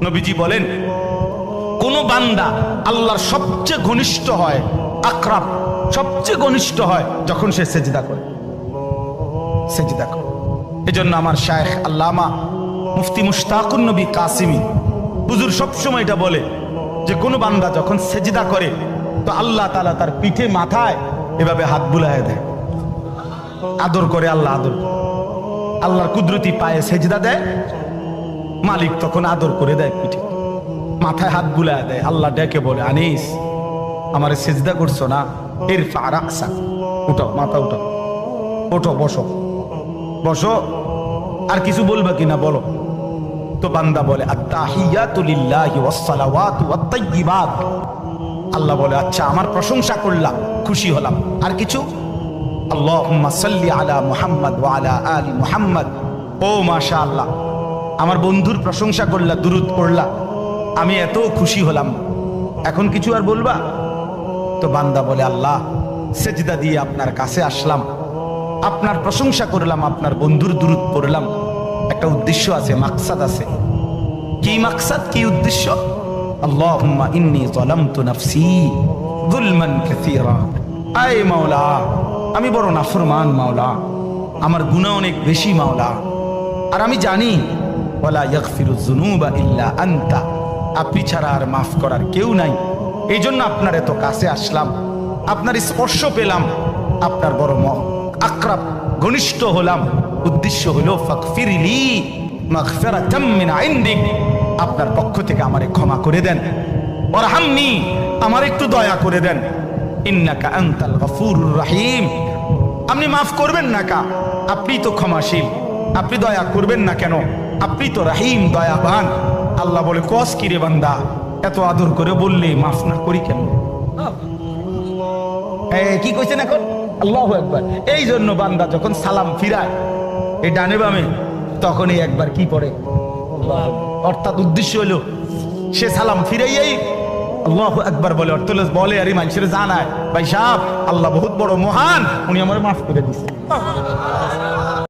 নবীজি বলেন, কোন বান্দা আল্লাহর সবচেয়ে ঘনিষ্ঠ হয়, আকরাব, সবচেয়ে ঘনিষ্ঠ হয় যখন সে সেজদা করে। সেজদা করে। এজন্য আমার শায়েখ আল্লামা মুফতি মুশতাকুন নবী কাসিমি হুজুর সবসময় এটা বলে যে কোন বান্দা যখন সেজদা করে তো আল্লাহ তাআলা তার পিঠে মাথায় এভাবে হাত বুলায় দেয়, আদর করে। আল্লাহ আদর করে, আল্লাহর কুদরতি পায়ে সেজদা দেয়, মালিক তখন আদর করে দেয়, পিঠে মাথায় হাত বুলায় দেয়। আল্লাহ ডেকে বলে, আনিস আমারে সেজদা করছো না, ইরফা রাসা, উঠো, মাথা উঠো, ওঠো, বসো বসো। আর কিছু বলবা কিনা বলো। তো বান্দা বলে, আত্তাহিয়াতু লিল্লাহি ওয়াস সালাওয়াতু ওয়াত তাইয়্যিবাত। আল্লাহ বলে, আচ্ছা আমার প্রশংসা করলাম, খুশি হলাম, আর কিছু? আল্লাহুম্মা সাল্লি আলা মুহাম্মদ ওয়া আলা আলি মুহাম্মদ। ও মাশাআল্লাহ, আমার বন্ধুর প্রশংসা করলা, দুরূদ পড়লা, আমি এত খুশি হলাম, এখন কিছু আর বলবা? তো বান্দা বলে, আল্লাহ সেজদা দিয়ে আপনার কাছে আসলাম, আপনার প্রশংসা করলাম, আপনার বন্ধুর দুরূদ পড়লাম, একটা উদ্দেশ্য আছে, মাকসাদ আছে। কি মাকসাদ, কি উদ্দেশ্য? আল্লাহুম্মা ইন্নী যালামতু নাফসি যুলমান কাসীরা। আয় মাওলা, আমি বড় নাফরমান মাওলা, আমার গুনাহ অনেক বেশি মাওলা, আর আমি জানি ওয়ালা ইয়াগফিরুয যুনুবা ইল্লা আনতা, আপনি ছাড়া আর মাফ করার কেউ নাই। এই জন্য আপনার এত কাছে আসলাম, আপনার স্পর্শ পেলাম, আপনার বড় আকরাব, ঘনিষ্ঠ হলাম। উদ্দেশ্য হলো ফাগফিরলি মাগফিরাতাম মিন ইনদিক, আপনার পক্ষ থেকে আমারে ক্ষমা করে দেন, ওয়ারহামনি, আমার একটু দয়া করে দেন, ইন্নাকা আনতাল গফুরুর রহিম, আপনি মাফ করবেন না কা, আপনি তো ক্ষমাশীল, আপনি দয়া করবেন না কেন, আপনি তো রহিম, দয়াবান। আল্লাহ বলে, কস কি রে বান্দা, এত আদর করে বললে মাফ না করি কেন? কি কইছেন এখন? আল্লাহু আকবার। এই জন্য বান্দা যখন সালাম ফিরায় এই ডানে বামে, তখনই একবার কি পড়ে, অর্থাৎ উদ্দেশ্য হলো সে সালাম ফিরাইয়াই আল্লাহু আকবার বলে, অর্থ বলে আর মানুষের জানায়, ভাই সাহেব আল্লাহ বহুত বড় মহান, উনি আমার মাফ করে দিচ্ছে।